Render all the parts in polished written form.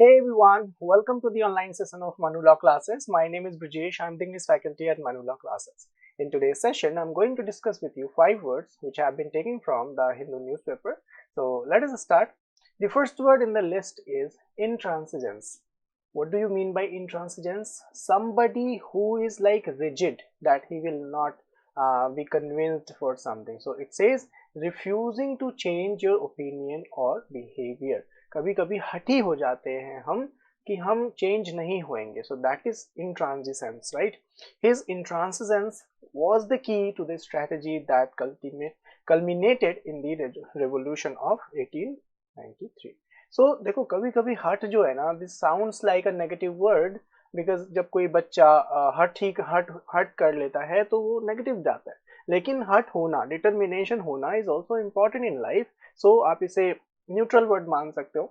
Hey everyone, welcome to the online session of Manula classes. My name is Brijesh. I'm the English faculty at Manula classes. In today's session, I'm going to discuss with you 5 words which have been taken from the Hindu newspaper. So let us start. The first word in the list is intransigence. What do you mean by intransigence? Somebody who is like rigid, that he will not be convinced for something. So it says refusing to change your opinion or behavior. कभी कभी हठी हो जाते हैं हम कि हम change नहीं होंगे. So that is intransigence, right? His intransigence was the key to the strategy that culminated in the revolution of 1893. So देखो कभी कभी हट जो है ना, this sounds like a negative word because जब कोई बच्चा हट कर लेता है तो वो नेगेटिव जाता है. लेकिन हट होना, डिटर्मिनेशन होना is also important in life. So आप इसे न्यूट्रल वर्ड मान सकते हो,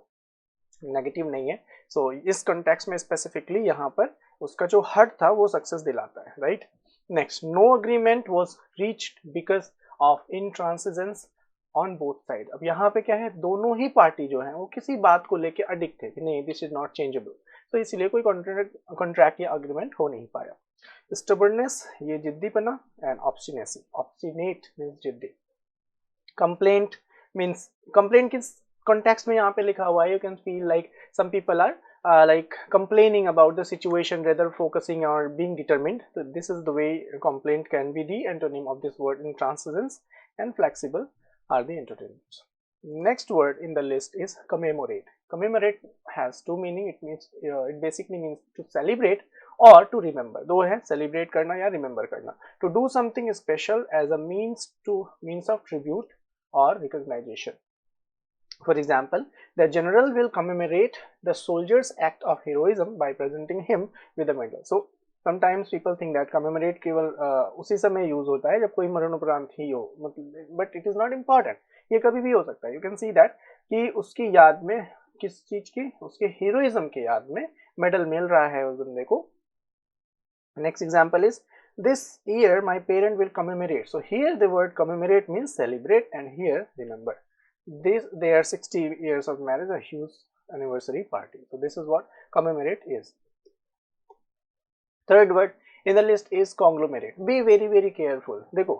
नेगेटिव नहीं है. सो इस कॉन्टेक्स्ट में स्पेसिफिकली यहाँ पर उसका जो हट था वो सक्सेस दिलाता है, right. Next, no agreement was reached because of intransigence on both side. अब यहाँ पे क्या है, दोनों ही पार्टी जो है वो किसी बात को लेके अडिक्ट थे कि नहीं दिस इज नॉट चेंजेबल. तो इसलिए कोई कॉन्ट्रैक्ट या अग्रीमेंट हो नहीं पाया. स्टबर्डनेस, ये जिद्दीपना. एंड ऑब्स्टिनेसी, ऑब्स्टिनेट मींस जिद्दी. कंप्लेंट मींस, कंप्लेंट किस कॉन्टेक्स्ट में यहाँ पे लिखा हुआ है, you can feel like some people are like complaining about the situation rather focusing or being determined. So this is the way complaint can be the antonym of this word. Intransigence and flexible are the antonyms. Next word in the list is commemorate. Commemorate has two meaning. It means it basically means to celebrate or to remember. दो है, celebrate करना या remember करना. To do something special as a means of tribute or recognition. For example, the general will commemorate the soldier's act of heroism by presenting him with a medal. So sometimes people think that commemorate केवल उसी समय use होता है जब कोई मरणोपरांत ही हो, but it is not important. ये कभी भी हो सकता है. यू कैन सी दैट कि उसकी याद में, किस चीज की, उसके हीरोइज्म के याद में मेडल मिल रहा है उस बंदे को. Next example is this year my parent will commemorate. So here the word commemorate means celebrate and here remember. Their 60 years of marriage, a huge anniversary party. So this is what commemorate is. Third word in the list is conglomerate. Be very careful. देखो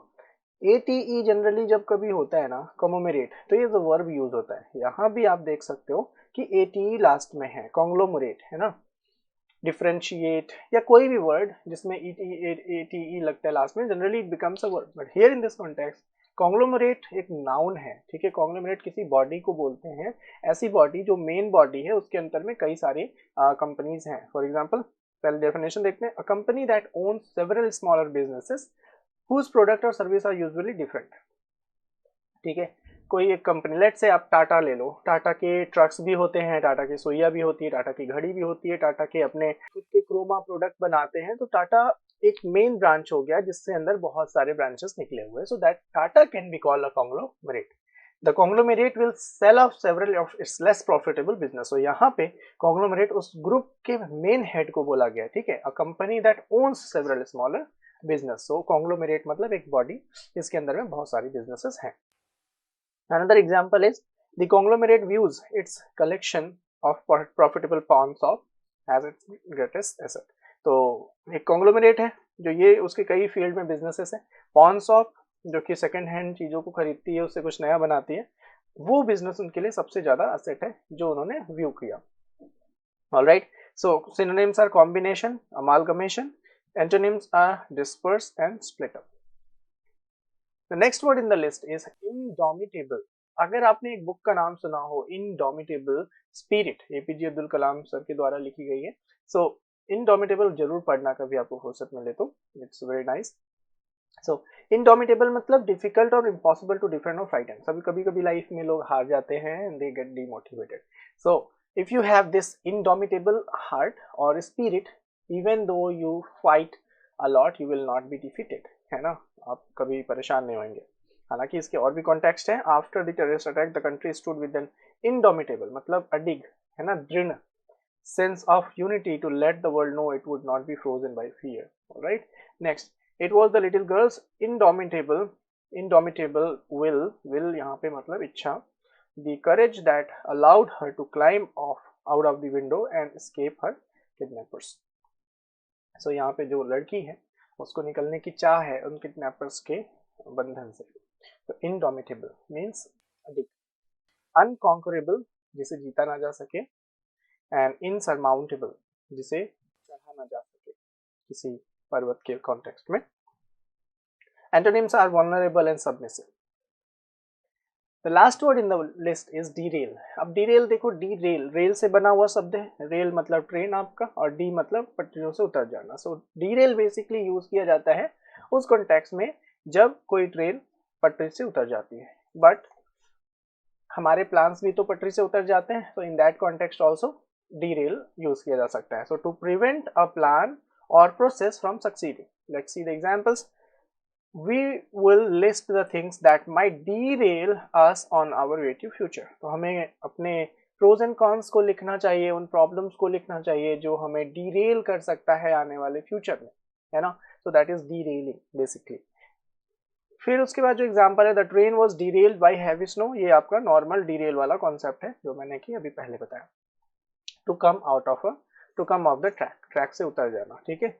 ATE generally जब कभी होता है ना commemorate, तो ये जो verb use होता है, यहाँ भी आप देख सकते हो कि ATE लास्ट में है. कॉन्ग्लोमरेट है ना, डिफरेंशिएट या कोई भी वर्ड जिसमें ATE लगता है लास्ट में, generally it becomes a word. But here in this context conglomerate एक नाउन है, ठीक है. कॉन्ग्लोमरेट किसी बॉडी को बोलते हैं, ऐसी बॉडी जो मेन बॉडी है उसके अंदर में कई सारी कंपनीज हैं. फॉर एग्जांपल पहले डेफिनेशन देखते हैं. A company that owns several smaller businesses whose product और सर्विस आर यूजुअली डिफरेंट. ठीक है, कोई एक कंपनी, लेट से आप टाटा ले लो. टाटा के ट्रक्स भी होते हैं, टाटा की सोइया भी होती है, टाटा की घड़ी भी होती है, टाटा के अपने खुद के क्रोमा प्रोडक्ट बनाते हैं. तो टाटा एक मेन ब्रांच हो गया जिससे अंदर बहुत सारे ब्रांचेस निकले हुए हैं. So that Tata can be called a conglomerate. The conglomerate will sell off several of its less profitable business. तो यहाँ पे कॉन्ग्लोमरेट उस ग्रुप के मेन हेड को बोला गया, ठीक है. A company that owns several smaller business. So conglomerate मतलब एक बॉडी जिसके अंदर में बहुत सारी बिजनेसेस हैं. Another example is the conglomerate views its collection of profitable pawns of as its greatest asset. तो एक कॉन्ग्लोमरेट है जो ये उसके कई फील्ड में बिजनेसेस है. पॉन्स ऑफ जो कि सेकंड हैंड चीजों को खरीदती है, उससे कुछ नया बनाती है, वो बिजनेस उनके लिए सबसे ज्यादा असेट है जो उन्होंने व्यू किया. Alright, so synonyms are combination, amalgamation. Antonyms are disperse and split up. The next word in the list is indomitable. अगर आपने एक बुक का नाम सुना हो, Indomitable Spirit, APJ Abdul Kalam sir के द्वारा लिखी गई है. So Indomitable जरूर पढ़ना कभी आपको फुर्सत मिले तो, it's very nice. So Indomitable मतलब difficult और impossible to defend or fight. कभी कभी लाइफ में लोग हार जाते हैं and they get demotivated. So if you have this indomitable heart or spirit, even though you fight a lot, you will not be defeated. है ना, आप कभी परेशान नहीं होंगे. हालांकि इसके और भी कॉन्टेक्स्ट हैं. After the terrorist attack the country stood with an indomitable मतलब अडिग, है ना, दृढ़ sense of unity to let the world know it would not be frozen by fear. Alright, next, it was the little girls indomitable will यहाँ पे मतलब इच्छा. The courage that allowed her to climb off out of the window and escape her kidnappers. So यहाँ पे जो लड़की है उसको निकलने की चाह है उन किडनैपर्स के बंधन से. तो indomitable means अधिक, unconquerable जिसे जीता ना जा सके, and insurmountable जिसे चढ़ा ना जा सके किसी पर्वत के कॉन्टेक्स्ट में. Antonyms are vulnerable and submissive. The last word in the list is derail. अब derail देखो, derail रेल से बना हुआ शब्द है. रेल मतलब ट्रेन आपका और डी मतलब पटरियों से उतर जाना. So derail बेसिकली यूज किया जाता है उस कॉन्टेक्स्ट में जब कोई ट्रेन पटरी से उतर जाती है. बट हमारे प्लान्स भी तो पटरी से उतर जाते हैं. So in that context also derail use किया जा सकता है. So to prevent a plan or process from succeeding. Let's see the examples. We will list the things that might derail us on our way to future. तो हमें अपने pros and cons को लिखना चाहिए, उन problems को लिखना चाहिए जो हमें derail कर सकता है आने वाले future में, है ना. So that is derailing basically. फिर उसके बाद जो एग्जाम्पल है, the train was derailed by heavy snow, ये आपका नॉर्मल derail वाला कॉन्सेप्ट है जो मैंने कि अभी पहले बताया. to come off the track से उतर जाना. ठीक है.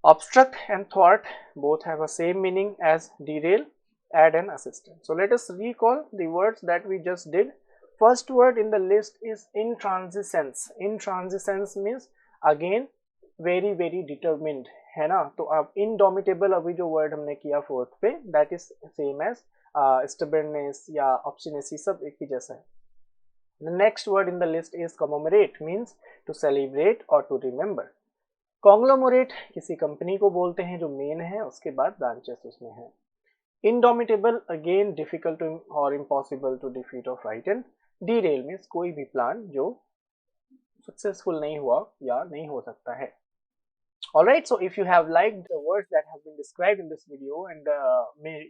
Obstruct and thwart both have a same meaning as derail, add an assistant. So let us recall the words that we just did. First word in the list is intransigence. Intransigence means again very determined, है ना. तो अब indomitable अभी जो word हमने किया fourth पे, that is same as stubbornness या obstinacy, सब एक ही जैसा है. The next word in the list is commemorate, means to celebrate or to remember. कॉन्ग्लोमोरेट किसी कंपनी को बोलते हैं जो मेन है, उसके बाद ब्रांचेस उसमें है. इनडोमिटेबल अगेन डिफिकल्ट और इम्पॉसिबल टू डिफीट और फ्राइटन. डीरेल मींस कोई भी प्लान जो सक्सेसफुल नहीं हुआ या नहीं हो सकता है. Alright, so if you have liked the words that have been described in this video and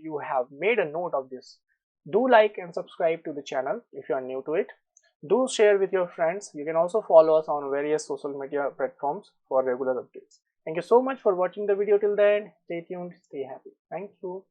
you have made a note of this, do like and subscribe to the channel if you are new to it. Do share with your friends. You can also follow us on various social media platforms for regular updates. Thank you so much for watching the video till the end. Stay tuned, stay happy. Thank you.